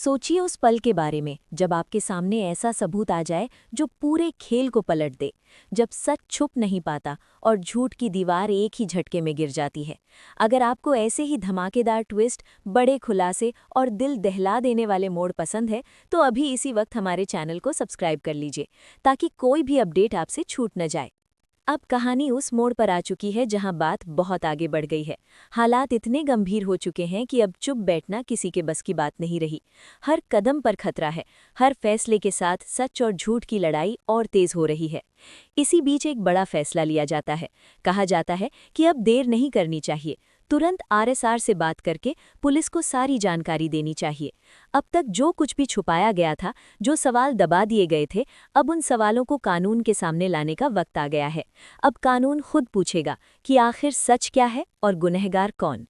सोचिए उस पल के बारे में जब आपके सामने ऐसा सबूत आ जाए जो पूरे खेल को पलट दे, जब सच छुप नहीं पाता और झूठ की दीवार एक ही झटके में गिर जाती है। अगर आपको ऐसे ही धमाकेदार ट्विस्ट, बड़े खुलासे और दिल दहला देने वाले मोड़ पसंद है, तो अभी इसी वक्त हमारे चैनल को सब्सक्राइब कर लीजिए ताकि कोई भी अपडेट आपसे छूट न जाए। अब कहानी उस मोड़ पर आ चुकी है जहां बात बहुत आगे बढ़ गई है। हालात इतने गंभीर हो चुके हैं कि अब चुप बैठना किसी के बस की बात नहीं रही। हर कदम पर खतरा है। हर फैसले के साथ सच और झूठ की लड़ाई और तेज हो रही है। इसी बीच एक बड़ा फैसला लिया जाता है। कहा जाता है कि अब देर नहीं करनी चाहिए। तुरंत आरएसआर से बात करके पुलिस को सारी जानकारी देनी चाहिए। अब तक जो कुछ भी छुपाया गया था, जो सवाल दबा दिए गए थे, अब उन सवालों को कानून के सामने लाने का वक्त आ गया है। अब कानून खुद पूछेगा कि आखिर सच क्या है और गुनहगार कौन।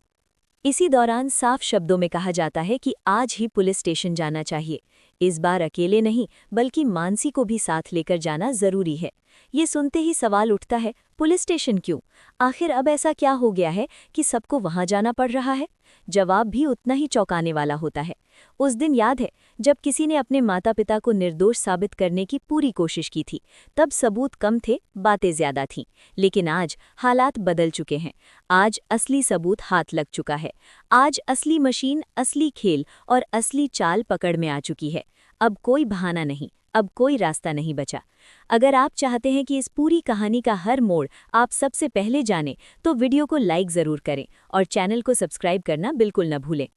इसी दौरान साफ शब्दों में कहा जाता है कि आज ही पुलिस स्टेशन जाना चाहिए। इस बार अकेले नहीं, बल्कि मानसी को भी साथ लेकर जाना जरूरी है। ये सुनते ही सवाल उठता है, पुलिस स्टेशन क्यों? आखिर अब ऐसा क्या हो गया है कि सबको वहां जाना पड़ रहा है? जवाब भी उतना ही चौंकाने वाला होता है। उस दिन याद है जब किसी ने अपने माता पिता को निर्दोष साबित करने की पूरी कोशिश की थी। तब सबूत कम थे, बातें ज्यादा थीं। लेकिन आज हालात बदल चुके हैं। आज असली सबूत हाथ लग चुका है। आज असली मशीन, असली खेल और असली चाल पकड़ में आ चुकी है। अब कोई बहाना नहीं, अब कोई रास्ता नहीं बचा। अगर आप चाहते हैं कि इस पूरी कहानी का हर मोड़ आप सबसे पहले जानें, तो वीडियो को लाइक ज़रूर करें और चैनल को सब्सक्राइब करना बिल्कुल न भूलें।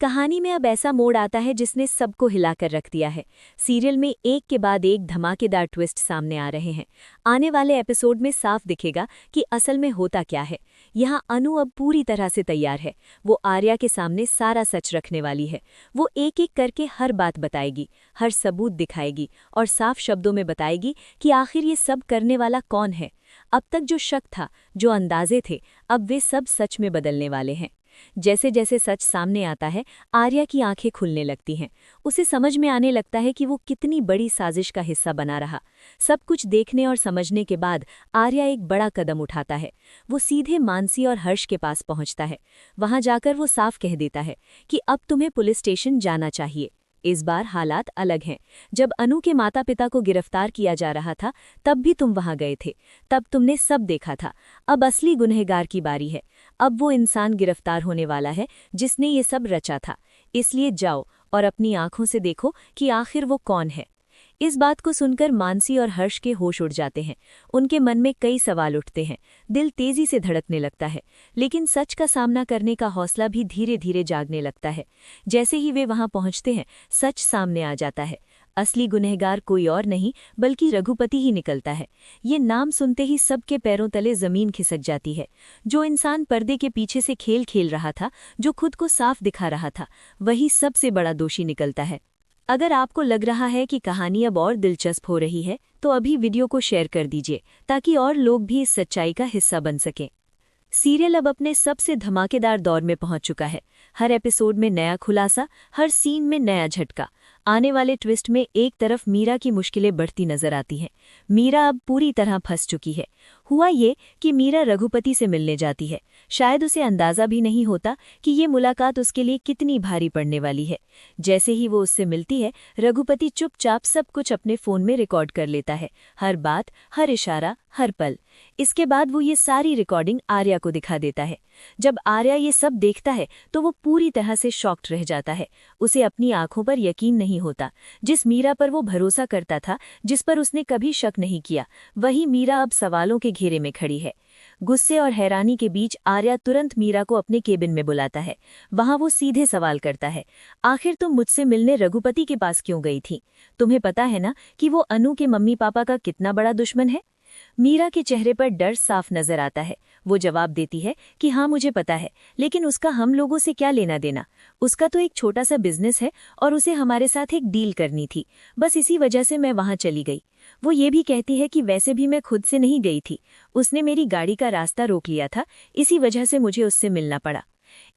कहानी में अब ऐसा मोड़ आता है जिसने सबको हिलाकर रख दिया है। सीरियल में एक के बाद एक धमाकेदार ट्विस्ट सामने आ रहे हैं। आने वाले एपिसोड में साफ दिखेगा कि असल में होता क्या है। यहाँ अनु अब पूरी तरह से तैयार है। वो आर्या के सामने सारा सच रखने वाली है। वो एक एक करके हर बात बताएगी, हर सबूत दिखाएगी और साफ शब्दों में बताएगी कि आखिर ये सब करने वाला कौन है। अब तक जो शक था, जो अंदाजे थे, अब वे सब सच में बदलने वाले हैं। जैसे जैसे सच सामने आता है, आर्या की आंखें खुलने लगती हैं। उसे समझ में आने लगता है कि वो कितनी बड़ी साजिश का हिस्सा बना रहा। सब कुछ देखने और समझने के बाद आर्या एक बड़ा कदम उठाता है। वो सीधे मानसी और हर्ष के पास पहुंचता है। वहां जाकर वो साफ कह देता है कि अब तुम्हें पुलिस स्टेशन जाना चाहिए। इस बार हालात अलग हैं। जब अनु के माता पिता को गिरफ्तार किया जा रहा था, तब भी तुम वहां गए थे। तब तुमने सब देखा था। अब असली गुनहगार की बारी है। अब वो इंसान गिरफ्तार होने वाला है जिसने ये सब रचा था। इसलिए जाओ और अपनी आंखों से देखो कि आखिर वो कौन है। इस बात को सुनकर मानसी और हर्ष के होश उड़ जाते हैं। उनके मन में कई सवाल उठते हैं। दिल तेजी से धड़कने लगता है। लेकिन सच का सामना करने का हौसला भी धीरे धीरे जागने लगता है। जैसे ही वे वहां पहुंचते हैं, सच सामने आ जाता है। असली गुनहगार कोई और नहीं बल्कि रघुपति ही निकलता है। ये नाम सुनते ही सबके पैरों तले जमीन खिसक जाती है। जो इंसान पर्दे के पीछे से खेल खेल रहा था, जो खुद को साफ दिखा रहा था, वही सबसे बड़ा दोषी निकलता है। अगर आपको लग रहा है कि कहानी अब और दिलचस्प हो रही है, तो अभी वीडियो को शेयर कर दीजिए ताकि और लोग भी इस सच्चाई का हिस्सा बन सकें। सीरियल अब अपने सबसे धमाकेदार दौर में पहुंच चुका है। हर एपिसोड में नया खुलासा, हर सीन में नया झटका। आने वाले ट्विस्ट में एक तरफ मीरा की मुश्किलें बढ़ती नजर आती हैं। मीरा अब पूरी तरह फंस चुकी है। हुआ ये कि मीरा रघुपति से मिलने जाती है। शायद उसे अंदाजा भी नहीं होता कि ये मुलाकात उसके लिए कितनी भारी पड़ने वाली है। जैसे ही वो उससे मिलती है, रघुपति चुपचाप सब कुछ अपने फोन में रिकॉर्ड कर लेता है। हर बात, हर इशारा, हर पल। इसके बाद वो ये सारी रिकॉर्डिंग आर्या को दिखा देता है। जब आर्या ये सब देखता है तो वो पूरी तरह से शॉक्ड रह जाता है। उसे अपनी आंखों पर यकीन नहीं होता। जिस मीरा पर वो भरोसा करता था, जिस पर उसने कभी शक नहीं किया, वही मीरा अब सवालों के घेरे में खड़ी है। गुस्से और हैरानी के बीच आर्या तुरंत मीरा को अपने केबिन में बुलाता है। वहां वो सीधे सवाल करता है, आखिर तुम मुझसे मिलने रघुपति के पास क्यों गई थी? तुम्हें पता है ना कि वो अनु के मम्मी पापा का कितना बड़ा दुश्मन है? मीरा के चेहरे पर डर साफ नजर आता है। वो जवाब देती है कि हाँ, मुझे पता है, लेकिन उसका हम लोगों से क्या लेना देना? उसका तो एक छोटा सा बिजनेस है और उसे हमारे साथ एक डील करनी थी। बस इसी वजह से मैं वहां चली गई। वो ये भी कहती है कि वैसे भी मैं खुद से नहीं गई थी। उसने मेरी गाड़ी का रास्ता रोक लिया था, इसी वजह से मुझे उससे मिलना पड़ा।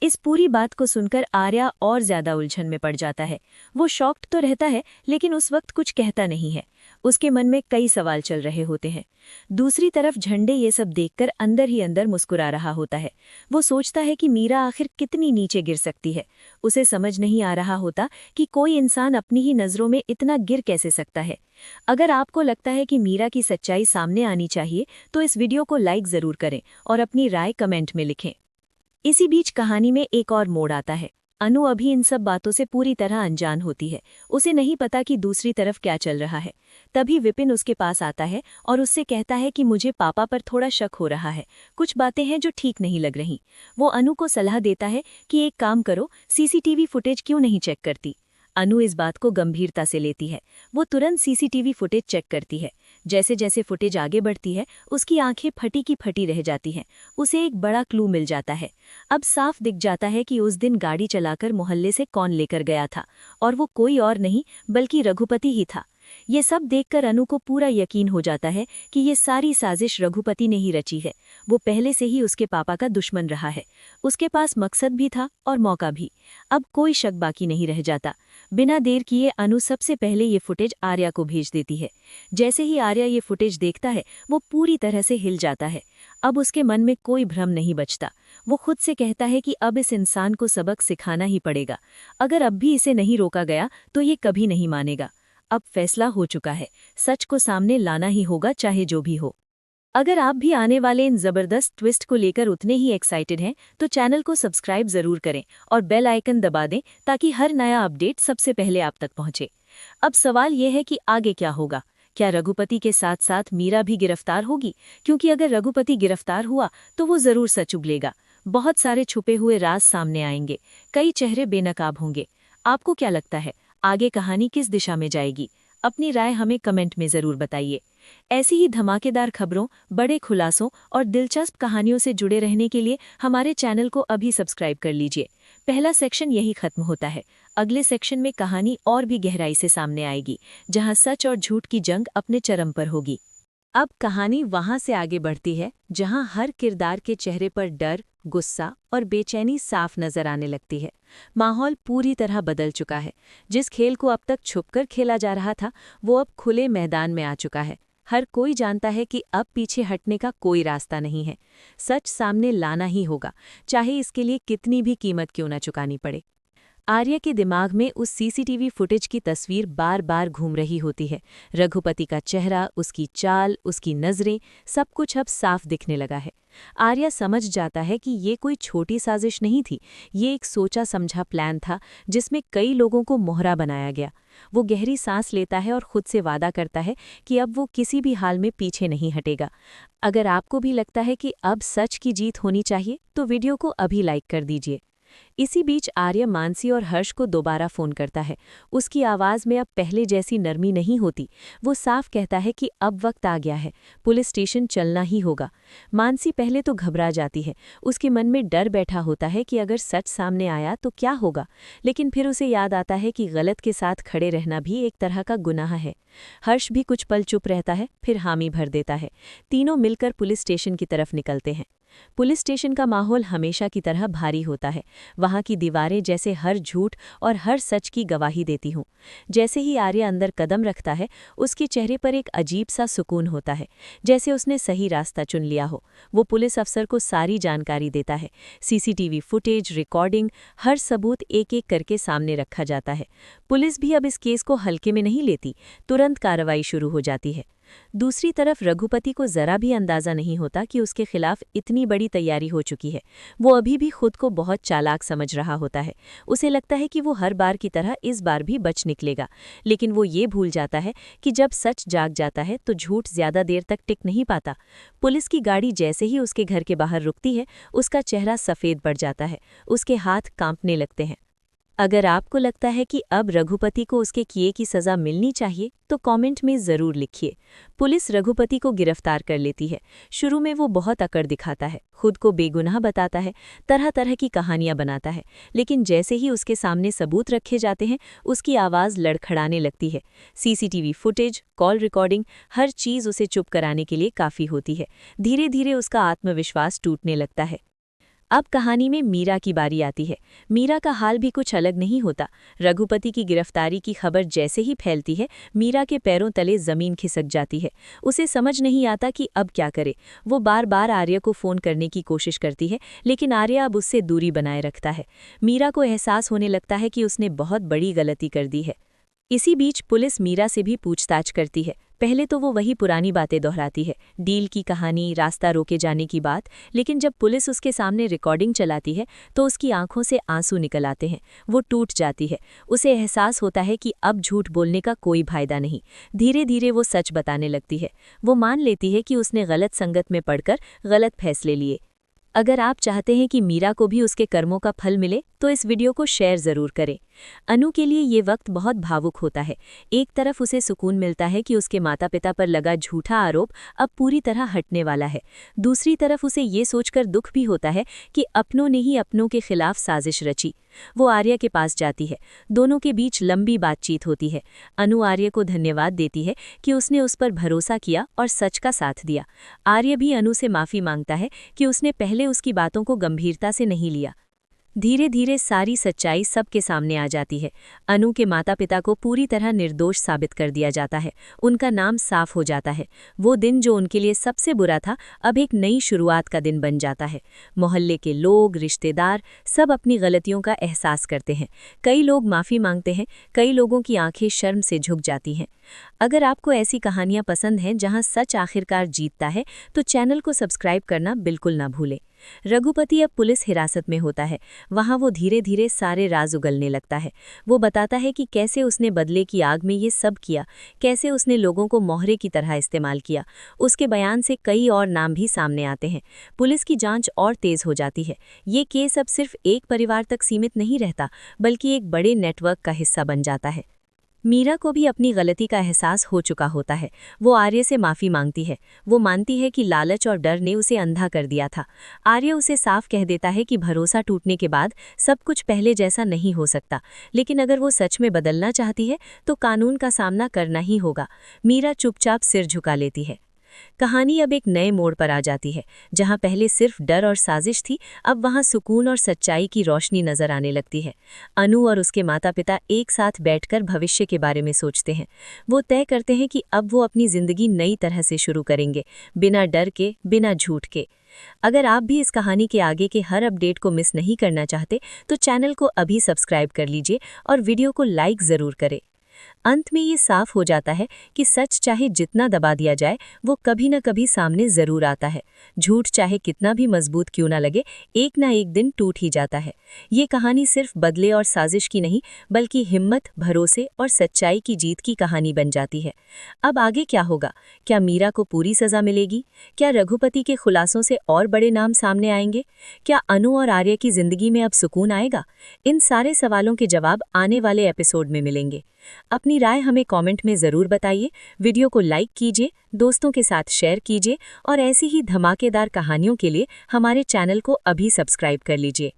इस पूरी बात को सुनकर आर्या और ज्यादा उलझन में पड़ जाता है। वो शॉक्ड तो रहता है, लेकिन उस वक्त कुछ कहता नहीं है। उसके मन में कई सवाल चल रहे होते हैं। दूसरी तरफ झंडे ये सब देखकर अंदर ही अंदर मुस्कुरा रहा होता है। वो सोचता है कि मीरा आखिर कितनी नीचे गिर सकती है। उसे समझ नहीं आ रहा होता कि कोई इंसान अपनी ही नज़रों में इतना गिर कैसे सकता है। अगर आपको लगता है कि मीरा की सच्चाई सामने आनी चाहिए, तो इस वीडियो को लाइक ज़रूर करें और अपनी राय कमेंट में लिखें। इसी बीच कहानी में एक और मोड़ आता है। अनु अभी इन सब बातों से पूरी तरह अनजान होती है। उसे नहीं पता कि दूसरी तरफ क्या चल रहा है। तभी विपिन उसके पास आता है और उससे कहता है कि मुझे पापा पर थोड़ा शक हो रहा है। कुछ बातें हैं जो ठीक नहीं लग रही। वो अनु को सलाह देता है कि एक काम करो, सीसीटीवी फुटेज क्यों नहीं चेक करती। अनु इस बात को गंभीरता से लेती है। वो तुरंत सीसीटीवी फुटेज चेक करती है। जैसे जैसे फुटेज आगे बढ़ती है, उसकी आंखें फटी की फटी रह जाती हैं। उसे एक बड़ा क्लू मिल जाता है। अब साफ दिख जाता है कि उस दिन गाड़ी चलाकर मोहल्ले से कौन लेकर गया था, और वो कोई और नहीं बल्कि रघुपति ही था। ये सब देखकर अनु को पूरा यकीन हो जाता है कि ये सारी साजिश रघुपति ने ही रची है। वो पहले से ही उसके पापा का दुश्मन रहा है। उसके पास मकसद भी था और मौका भी। अब कोई शक बाकी नहीं रह जाता। बिना देर किए अनु सबसे पहले ये फुटेज आर्या को भेज देती है। जैसे ही आर्या ये फुटेज देखता है, वो पूरी तरह से हिल जाता है। अब उसके मन में कोई भ्रम नहीं बचता। वो खुद से कहता है कि अब इस इंसान को सबक सिखाना ही पड़ेगा। अगर अब भी इसे नहीं रोका गया तो ये कभी नहीं मानेगा। अब फैसला हो चुका है। सच को सामने लाना ही होगा, चाहे जो भी हो। अगर आप भी आने वाले इन जबरदस्त ट्विस्ट को लेकर उतने ही एक्साइटेड हैं, तो चैनल को सब्सक्राइब जरूर करें और बेल आइकन दबा दें ताकि हर नया अपडेट सबसे पहले आप तक पहुंचे। अब सवाल यह है कि आगे क्या होगा। क्या रघुपति के साथ साथ मीरा भी गिरफ्तार होगी? क्योंकि अगर रघुपति गिरफ्तार हुआ तो वो जरूर सच उगलेगा। बहुत सारे छुपे हुए राज सामने आएंगे। कई चेहरे बेनकाब होंगे। आपको क्या लगता है, आगे कहानी किस दिशा में जाएगी? अपनी राय हमें कमेंट में जरूर बताइए। ऐसी ही धमाकेदार खबरों, बड़े खुलासों और दिलचस्प कहानियों से जुड़े रहने के लिए हमारे चैनल को अभी सब्सक्राइब कर लीजिए। पहला सेक्शन यही खत्म होता है। अगले सेक्शन में कहानी और भी गहराई से सामने आएगी, जहां सच और झूठ की जंग अपने चरम पर होगी। अब कहानी वहां से आगे बढ़ती है जहां हर किरदार के चेहरे पर डर, गुस्सा और बेचैनी साफ नजर आने लगती है। माहौल पूरी तरह बदल चुका है। जिस खेल को अब तक छुपकर खेला जा रहा था, वो अब खुले मैदान में आ चुका है। हर कोई जानता है कि अब पीछे हटने का कोई रास्ता नहीं है। सच सामने लाना ही होगा, चाहे इसके लिए कितनी भी कीमत क्यों न चुकानी पड़े। आर्या के दिमाग में उस सीसीटीवी फुटेज की तस्वीर बार बार घूम रही होती है। रघुपति का चेहरा, उसकी चाल, उसकी नज़रें, सब कुछ अब साफ दिखने लगा है। आर्या समझ जाता है कि ये कोई छोटी साजिश नहीं थी। ये एक सोचा समझा प्लान था जिसमें कई लोगों को मोहरा बनाया गया। वो गहरी सांस लेता है और खुद से वादा करता है कि अब वो किसी भी हाल में पीछे नहीं हटेगा। अगर आपको भी लगता है कि अब सच की जीत होनी चाहिए, तो वीडियो को अभी लाइक कर दीजिए। इसी बीच आर्य मानसी और हर्ष को दोबारा फोन करता है। उसकी आवाज़ में अब पहले जैसी नरमी नहीं होती। वो साफ कहता है कि अब वक्त आ गया है, पुलिस स्टेशन चलना ही होगा। मानसी पहले तो घबरा जाती है। उसके मन में डर बैठा होता है कि अगर सच सामने आया तो क्या होगा। लेकिन फिर उसे याद आता है कि गलत के साथ खड़े रहना भी एक तरह का गुनाह है। हर्ष भी कुछ पल चुप रहता है, फिर हामी भर देता है। तीनों मिलकर पुलिस स्टेशन की तरफ निकलते हैं। पुलिस स्टेशन का माहौल हमेशा की तरह भारी होता है। वहाँ की दीवारें जैसे हर झूठ और हर सच की गवाही देती हों। जैसे ही आर्य अंदर कदम रखता है, उसके चेहरे पर एक अजीब सा सुकून होता है, जैसे उसने सही रास्ता चुन लिया हो। वो पुलिस अफसर को सारी जानकारी देता है। सीसीटीवी फुटेज, रिकॉर्डिंग, हर सबूत एक एक करके सामने रखा जाता है। पुलिस भी अब इस केस को हल्के में नहीं लेती, तुरंत कार्रवाई शुरू हो जाती है। दूसरी तरफ रघुपति को जरा भी अंदाजा नहीं होता कि उसके खिलाफ इतनी बड़ी तैयारी हो चुकी है। वो अभी भी खुद को बहुत चालाक समझ रहा होता है। उसे लगता है कि वो हर बार की तरह इस बार भी बच निकलेगा। लेकिन वो ये भूल जाता है कि जब सच जाग जाता है तो झूठ ज्यादा देर तक टिक नहीं पाता। पुलिस की गाड़ी जैसे ही उसके घर के बाहर रुकती है, उसका चेहरा सफ़ेद पड़ जाता है। उसके हाथ कांपने लगते हैं। अगर आपको लगता है कि अब रघुपति को उसके किए की सज़ा मिलनी चाहिए, तो कमेंट में ज़रूर लिखिए। पुलिस रघुपति को गिरफ्तार कर लेती है। शुरू में वो बहुत अकड़ दिखाता है, खुद को बेगुनाह बताता है, तरह तरह की कहानियां बनाता है। लेकिन जैसे ही उसके सामने सबूत रखे जाते हैं, उसकी आवाज़ लड़खड़ाने लगती है। सीसीटीवी फुटेज, कॉल रिकॉर्डिंग, हर चीज़ उसे चुप कराने के लिए काफ़ी होती है। धीरे धीरे उसका आत्मविश्वास टूटने लगता है। अब कहानी में मीरा की बारी आती है। मीरा का हाल भी कुछ अलग नहीं होता। रघुपति की गिरफ्तारी की खबर जैसे ही फैलती है, मीरा के पैरों तले जमीन खिसक जाती है। उसे समझ नहीं आता कि अब क्या करे। वो बार बार आर्य को फोन करने की कोशिश करती है, लेकिन आर्य अब उससे दूरी बनाए रखता है। मीरा को एहसास होने लगता है कि उसने बहुत बड़ी गलती कर दी है। इसी बीच पुलिस मीरा से भी पूछताछ करती है। पहले तो वो वही पुरानी बातें दोहराती है, डील की कहानी, रास्ता रोके जाने की बात। लेकिन जब पुलिस उसके सामने रिकॉर्डिंग चलाती है तो उसकी आंखों से आंसू निकल आते हैं। वो टूट जाती है। उसे एहसास होता है कि अब झूठ बोलने का कोई फायदा नहीं। धीरे धीरे वो सच बताने लगती है। वो मान लेती है कि उसने गलत संगत में पड़कर गलत फैसले लिए। अगर आप चाहते हैं कि मीरा को भी उसके कर्मों का फल मिले तो इस वीडियो को शेयर ज़रूर करें। अनु के लिए ये वक्त बहुत भावुक होता है। एक तरफ उसे सुकून मिलता है कि उसके माता पिता पर लगा झूठा आरोप अब पूरी तरह हटने वाला है। दूसरी तरफ उसे ये सोचकर दुख भी होता है कि अपनों ने ही अपनों के खिलाफ साजिश रची। वो आर्य के पास जाती है। दोनों के बीच लंबी बातचीत होती है। अनु आर्य को धन्यवाद देती है कि उसने उस पर भरोसा किया और सच का साथ दिया। आर्य भी अनु से माफ़ी मांगता है कि उसने पहले उसकी बातों को गंभीरता से नहीं लिया। धीरे धीरे सारी सच्चाई सबके सामने आ जाती है। अनु के माता पिता को पूरी तरह निर्दोष साबित कर दिया जाता है। उनका नाम साफ हो जाता है। वो दिन जो उनके लिए सबसे बुरा था, अब एक नई शुरुआत का दिन बन जाता है। मोहल्ले के लोग, रिश्तेदार सब अपनी गलतियों का एहसास करते हैं। कई लोग माफ़ी मांगते हैं, कई लोगों की आंखें शर्म से झुक जाती हैं। अगर आपको ऐसी कहानियां पसंद हैं जहां सच आखिरकार जीतता है, तो चैनल को सब्सक्राइब करना बिल्कुल ना भूलें। रघुपति अब पुलिस हिरासत में होता है। वहां वो धीरे धीरे सारे राज उगलने लगता है। वो बताता है कि कैसे उसने बदले की आग में ये सब किया, कैसे उसने लोगों को मोहरे की तरह इस्तेमाल किया। उसके बयान से कई और नाम भी सामने आते हैं। पुलिस की जांच और तेज हो जाती है। ये केस अब सिर्फ एक परिवार तक सीमित नहीं रहता, बल्कि एक बड़े नेटवर्क का हिस्सा बन जाता है। मीरा को भी अपनी गलती का एहसास हो चुका होता है। वो आर्य से माफ़ी मांगती है। वो मानती है कि लालच और डर ने उसे अंधा कर दिया था। आर्य उसे साफ कह देता है कि भरोसा टूटने के बाद सब कुछ पहले जैसा नहीं हो सकता, लेकिन अगर वो सच में बदलना चाहती है तो कानून का सामना करना ही होगा। मीरा चुपचाप सिर झुका लेती है। कहानी अब एक नए मोड़ पर आ जाती है। जहां पहले सिर्फ डर और साजिश थी, अब वहां सुकून और सच्चाई की रोशनी नजर आने लगती है। अनु और उसके माता पिता एक साथ बैठकर भविष्य के बारे में सोचते हैं। वो तय करते हैं कि अब वो अपनी जिंदगी नई तरह से शुरू करेंगे, बिना डर के, बिना झूठ के। अगर आप भी इस कहानी के आगे के हर अपडेट को मिस नहीं करना चाहते, तो चैनल को अभी सब्सक्राइब कर लीजिए और वीडियो को लाइक ज़रूर करें। अंत में ये साफ हो जाता है कि सच चाहे जितना दबा दिया जाए, वो कभी न कभी सामने जरूर आता है। झूठ चाहे कितना भी मजबूत क्यों ना लगे, एक ना एक दिन टूट ही जाता है। ये कहानी सिर्फ बदले और साजिश की नहीं, बल्कि हिम्मत, भरोसे और सच्चाई की जीत की कहानी बन जाती है। अब आगे क्या होगा? क्या मीरा को पूरी सजा मिलेगी? क्या रघुपति के खुलासों से और बड़े नाम सामने आएंगे? क्या अनु और आर्य की जिंदगी में अब सुकून आएगा? इन सारे सवालों के जवाब आने वाले एपिसोड में मिलेंगे। अपनी राय हमें कमेंट में ज़रूर बताइए। वीडियो को लाइक कीजिए, दोस्तों के साथ शेयर कीजिए और ऐसी ही धमाकेदार कहानियों के लिए हमारे चैनल को अभी सब्सक्राइब कर लीजिए।